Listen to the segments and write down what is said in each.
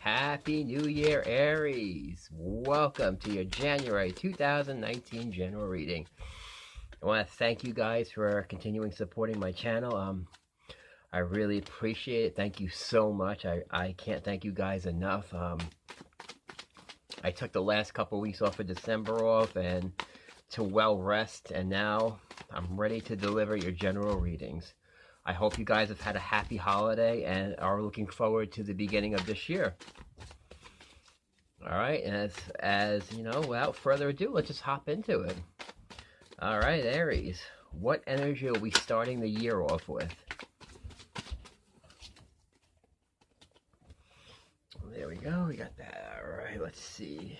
Happy New Year, Aries. Welcome to your January 2019 general reading. I want to thank you guys for continuing supporting my channel. I really appreciate it. Thank you so much. I can't thank you guys enough. I took the last couple weeks off of December off and to well rest, and now I'm ready to deliver your general readings. I hope you guys have had a happy holiday and are looking forward to the beginning of this year. All right, and as you know, without further ado, let's just hop into it. All right, Aries, what energy are we starting the year off with? There we go, we got that. All right, let's see.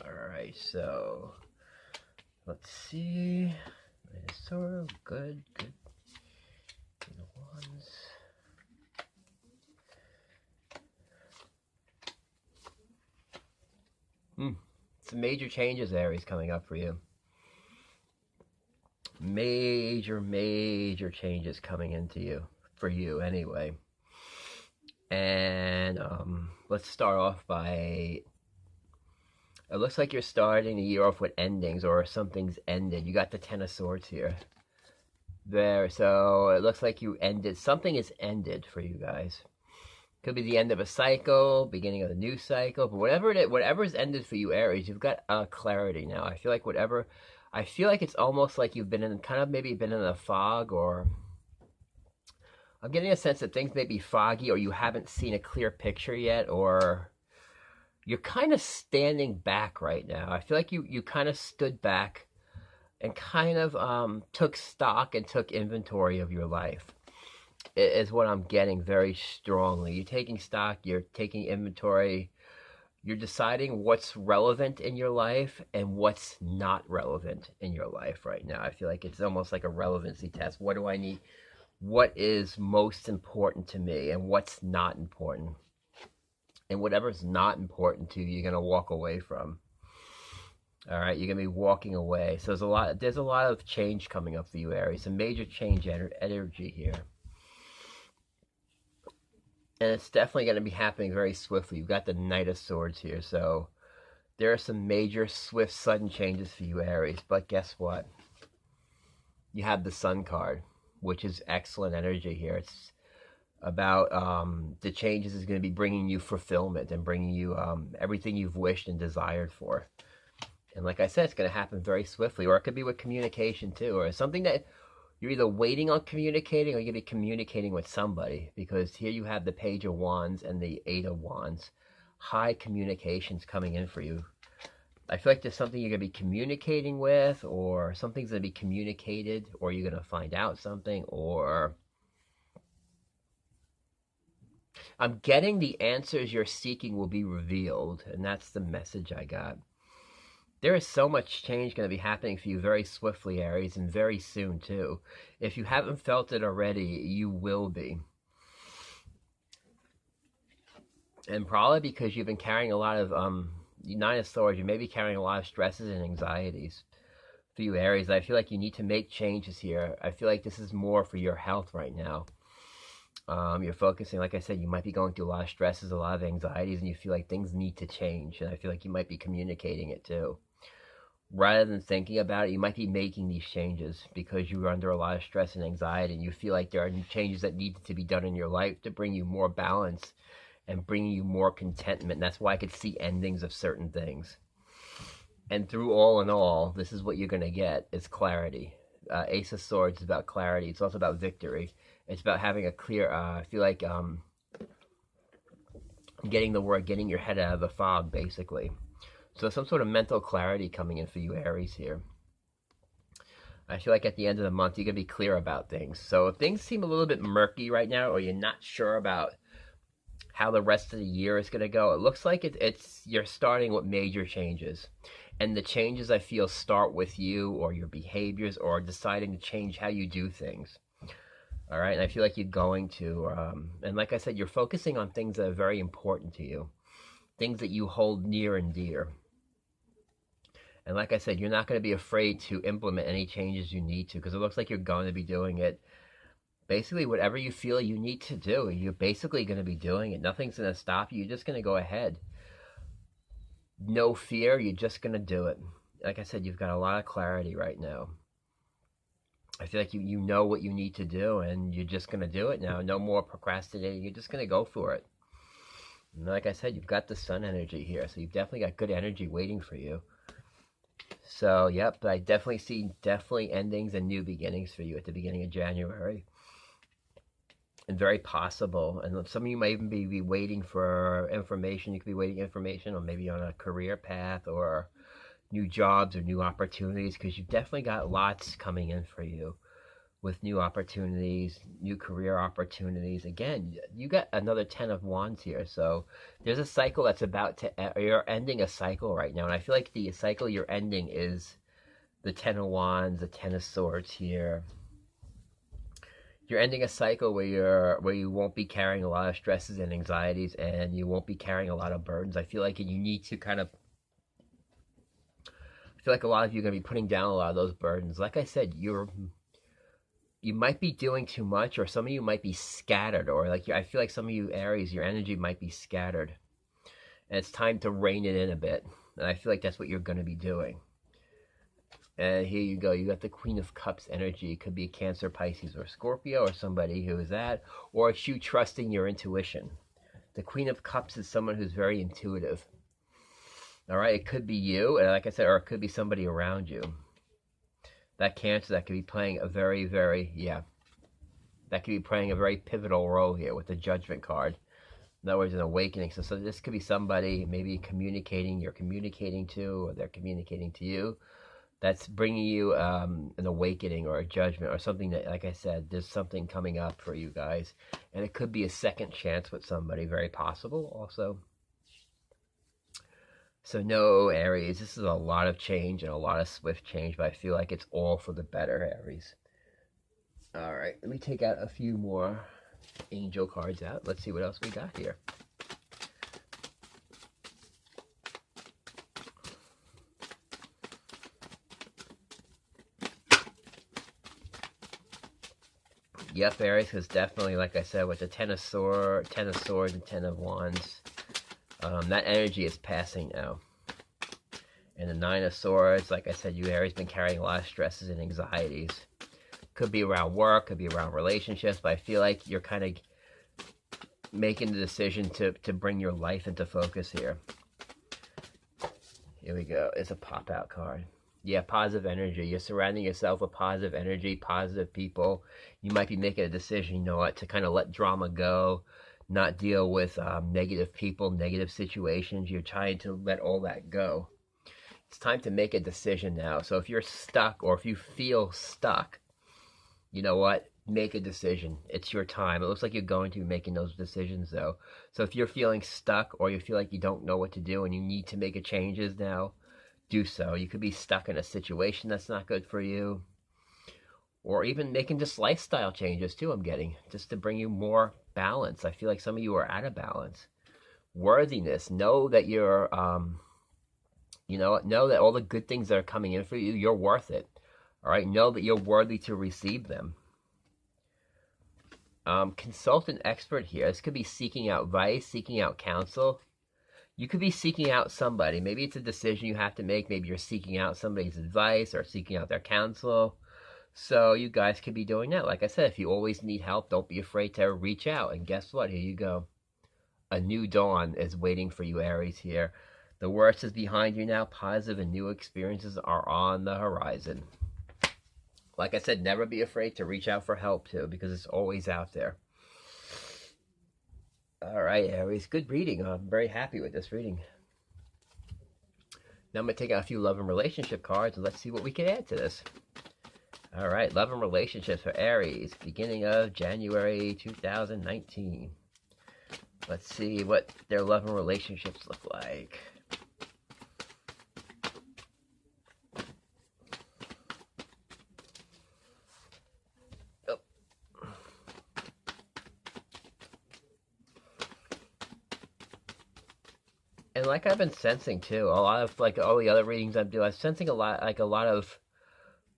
All right, so let's see. Sort good. The ones. Some major changes, Aries, coming up for you. Major changes coming into you, for you anyway. And let's start off by, it looks like you're starting the year off with endings, or something's ended. You got the Ten of Swords here. There, so it looks like you ended, something is ended for you guys. Could be the end of a cycle, beginning of a new cycle, but whatever's ended for you, Aries, you've got clarity now. I feel like it's almost like you've been in, maybe been in a fog, or I'm getting a sense that things may be foggy, or you haven't seen a clear picture yet, or you're kind of standing back right now. I feel like you kind of stood back and kind of took stock and took inventory of your life, is what I'm getting very strongly. You're taking stock, you're taking inventory, you're deciding what's relevant in your life and what's not relevant in your life right now. I feel like it's almost like a relevancy test. What do I need? What is most important to me and what's not important? And whatever's not important to you, you're going to walk away from. All right, you're going to be walking away. So there's a lot of change coming up for you, Aries. Some major change energy here. And it's definitely going to be happening very swiftly. You've got the Knight of Swords here. So there are some major, swift, sudden changes for you, Aries. But guess what? You have the Sun card, which is excellent energy here. It's about the changes is going to be bringing you fulfillment and bringing you everything you've wished and desired for. And like I said, it's going to happen very swiftly. Or it could be with communication too, or something that you're either waiting on communicating, or you're going to be communicating with somebody, because here you have the Page of Wands and the Eight of Wands. High communications coming in for you. I feel like there's something you're going to be communicating with, or something's going to be communicated, or you're going to find out something, or I'm getting the answers you're seeking will be revealed, and that's the message I got. There is so much change going to be happening for you very swiftly, Aries, and very soon, too. If you haven't felt it already, you will be. And probably because you've been carrying a lot of, Nine of Swords, you may be carrying a lot of stresses and anxieties for you, Aries. I feel like you need to make changes here. I feel like this is more for your health right now. You're focusing, like I said, you might be going through a lot of stresses, a lot of anxieties, and you feel like things need to change. And I feel like you might be communicating it, too. Rather than thinking about it, you might be making these changes because you're under a lot of stress and anxiety, and you feel like there are changes that need to be done in your life to bring you more balance and bring you more contentment. And that's why I could see endings of certain things. And through all in all, this is what you're going to get, is clarity. Ace of Swords is about clarity. It's also about victory. It's about having a clear, I feel like getting your head out of the fog, basically. So some sort of mental clarity coming in for you, Aries, here. I feel like at the end of the month, you're going to be clear about things. So if things seem a little bit murky right now, or you're not sure about how the rest of the year is going to go, it looks like you're starting with major changes. And the changes, I feel, start with you or your behaviors, or deciding to change how you do things. All right, and I feel like you're going to, and like I said, you're focusing on things that are very important to you. Things that you hold near and dear. And like I said, you're not going to be afraid to implement any changes you need to, because it looks like you're going to be doing it basically whatever you feel you need to do, you're basically going to be doing it. Nothing's going to stop you. You're just going to go ahead. No fear. You're just going to do it. Like I said, you've got a lot of clarity right now. I feel like you know what you need to do, and you're just going to do it now. No more procrastinating. You're just going to go for it. And like I said, you've got the sun energy here, so you've definitely got good energy waiting for you. So, yep, I definitely see endings and new beginnings for you at the beginning of January. And very possible. And some of you might even be waiting for information. You could be waiting information, or maybe on a career path, or new jobs or new opportunities, because you've definitely got lots coming in for you with new opportunities, new career opportunities. Again, you got another 10 of wands here, so there's a cycle that's about to you're ending a cycle right now, and I feel like the cycle you're ending is the 10 of wands, the 10 of swords here. You're ending a cycle where you won't be carrying a lot of stresses and anxieties, and you won't be carrying a lot of burdens. I feel like you need to kind of, I feel like a lot of you are going to be putting down a lot of those burdens. Like I said, you might be doing too much, or some of you might be scattered, or like I feel like some of you Aries, your energy might be scattered, and it's time to rein it in a bit. And I feel like that's what you're going to be doing. And here you go. You got the Queen of Cups energy. It could be Cancer, Pisces, or Scorpio, or somebody who is that, or it's you trusting your intuition. The Queen of Cups is someone who's very intuitive. All right, it could be you, and like I said, or it could be somebody around you. That Cancer, that could be playing a very, that could be playing a very pivotal role here with the Judgment card. In other words, an awakening. So this could be somebody maybe you're communicating to, or they're communicating to you. That's bringing you an awakening or a judgment or something that, like I said, there's something coming up for you guys. And it could be a second chance with somebody, very possible also. So no, Aries, this is a lot of change and a lot of swift change, but I feel like it's all for the better, Aries. All right, let me take out a few more angel cards out. Let's see what else we got here. Yep, Aries, because definitely, like I said, with the Ten of Swords, and 10 of Wands, that energy is passing now. And the 9 of Swords, like I said, you Aries been carrying a lot of stresses and anxieties. Could be around work, could be around relationships, but I feel like you're kind of making the decision to bring your life into focus here. Here we go. It's a pop-out card. Yeah, positive energy. You're surrounding yourself with positive energy, positive people. You might be making a decision, you know what, to kind of let drama go, not deal with negative people, negative situations. You're trying to let all that go. It's time to make a decision now. So if you're stuck, or if you feel stuck, you know what? Make a decision. It's your time. It looks like you're going to be making those decisions, though. So if you're feeling stuck, or you feel like you don't know what to do and you need to make a changes now, do so. You could be stuck in a situation that's not good for you, or even making just lifestyle changes too. I'm getting just to bring you more balance. I feel like some of you are out of balance. Worthiness. Know that you're, know that all the good things that are coming in for you, you're worth it. All right. Know that you're worthy to receive them. Consultant expert here. This could be seeking out advice, seeking out counsel. You could be seeking out somebody. Maybe it's a decision you have to make. Maybe you're seeking out somebody's advice or seeking out their counsel. So you guys could be doing that. Like I said, if you always need help, don't be afraid to reach out. And guess what? Here you go. A new dawn is waiting for you, Aries, here. The worst is behind you now. Positive and new experiences are on the horizon. Like I said, never be afraid to reach out for help, too, because it's always out there. All right, Aries, good reading. I'm very happy with this reading. Now I'm going to take out a few love and relationship cards, and let's see what we can add to this. All right, love and relationships for Aries, beginning of January 2019. Let's see what their love and relationships look like. Oh. And like I've been sensing too, a lot of like all the other readings I'm doing, I'm sensing a lot of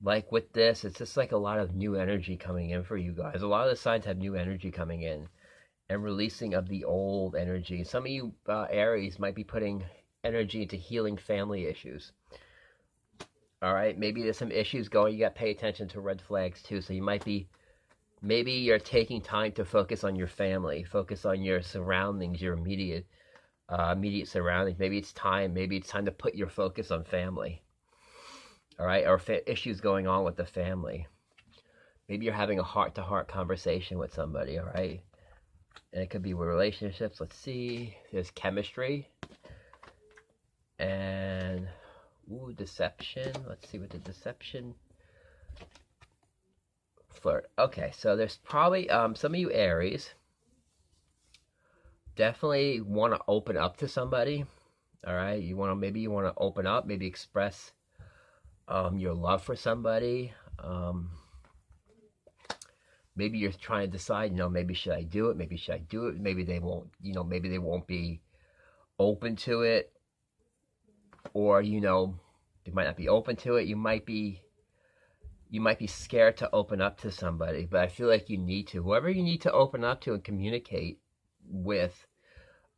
Like with this, it's just like a lot of new energy coming in for you guys. A lot of the signs have new energy coming in and releasing of the old energy. Some of you Aries might be putting energy into healing family issues. All right, maybe there's some issues going. You got to pay attention to red flags too. So you might be, maybe you're taking time to focus on your family, focus on your surroundings, your immediate surroundings. Maybe it's time. Maybe it's time to put your focus on family. All right, or issues going on with the family. Maybe you're having a heart-to-heart conversation with somebody. All right, and it could be with relationships. Let's see. There's chemistry and deception. Let's see what the deception. Flirt. Okay, so there's probably some of you Aries definitely want to open up to somebody. All right, maybe you want to open up, maybe express your love for somebody. Maybe you're trying to decide, maybe should I do it? Maybe should I do it? Maybe they won't, maybe they won't be open to it, or they might not be open to it. You might be scared to open up to somebody, but I feel like you need to. Whoever you need to open up to and communicate with,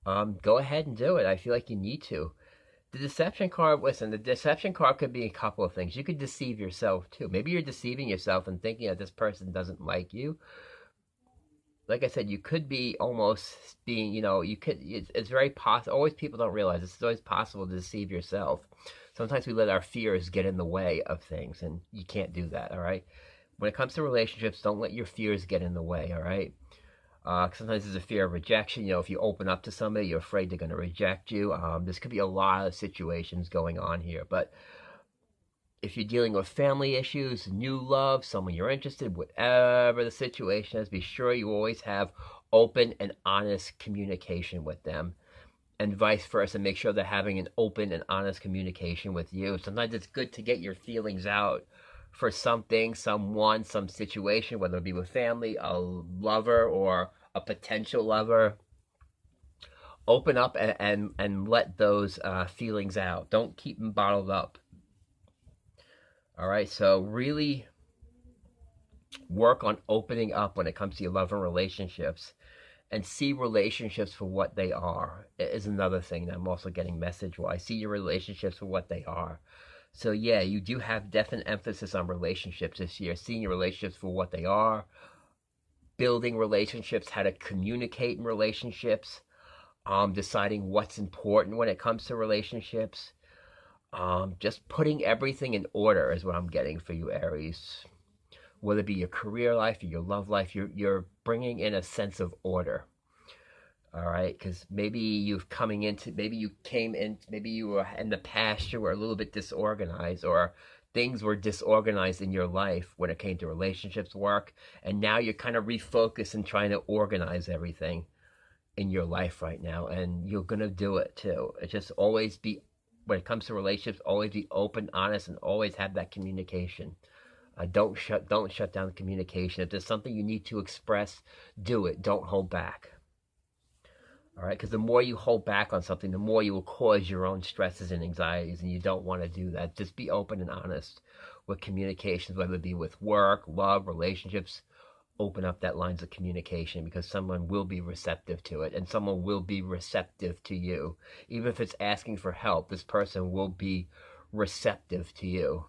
go ahead and do it. I feel like you need to. The deception card, listen, the deception card could be a couple of things. You could deceive yourself too. Maybe you're deceiving yourself and thinking that this person doesn't like you. Like I said, you could be almost being, it's very possible. Always, people don't realize it's always possible to deceive yourself. Sometimes we let our fears get in the way of things, and you can't do that, all right? When it comes to relationships, don't let your fears get in the way, all right? Sometimes there's a fear of rejection. If you open up to somebody, you're afraid they're going to reject you. This could be a lot of situations going on here. But if you're dealing with family issues, new love, someone you're interested, whatever the situation is, be sure you always have open and honest communication with them. And vice versa, make sure they're having an open and honest communication with you. Sometimes it's good to get your feelings out for something, someone, some situation, whether it be with family, a lover, or a potential lover. Open up and let those feelings out. Don't keep them bottled up. All right, so really work on opening up when it comes to your love and relationships, and see relationships for what they are. It is another thing that I'm also getting message-wise. See your relationships for what they are. So yeah, you do have definite emphasis on relationships this year, seeing your relationships for what they are, building relationships, how to communicate in relationships, deciding what's important when it comes to relationships. Just putting everything in order is what I'm getting for you, Aries. Whether it be your career life or your love life, you're bringing in a sense of order. All right, because maybe you were in the past, you were a little bit disorganized, or things were disorganized in your life when it came to relationships, work, and now you're kind of refocused and trying to organize everything in your life right now, and you're gonna do it too. It just always be, when it comes to relationships, always be open, honest, and always have that communication. Don't shut down communication. If there's something you need to express, do it. Don't hold back. All right, because the more you hold back on something, the more you will cause your own stresses and anxieties, and you don't want to do that. Just be open and honest with communications, whether it be with work, love, relationships. Open up that lines of communication, because someone will be receptive to it, and someone will be receptive to you. Even if it's asking for help, this person will be receptive to you.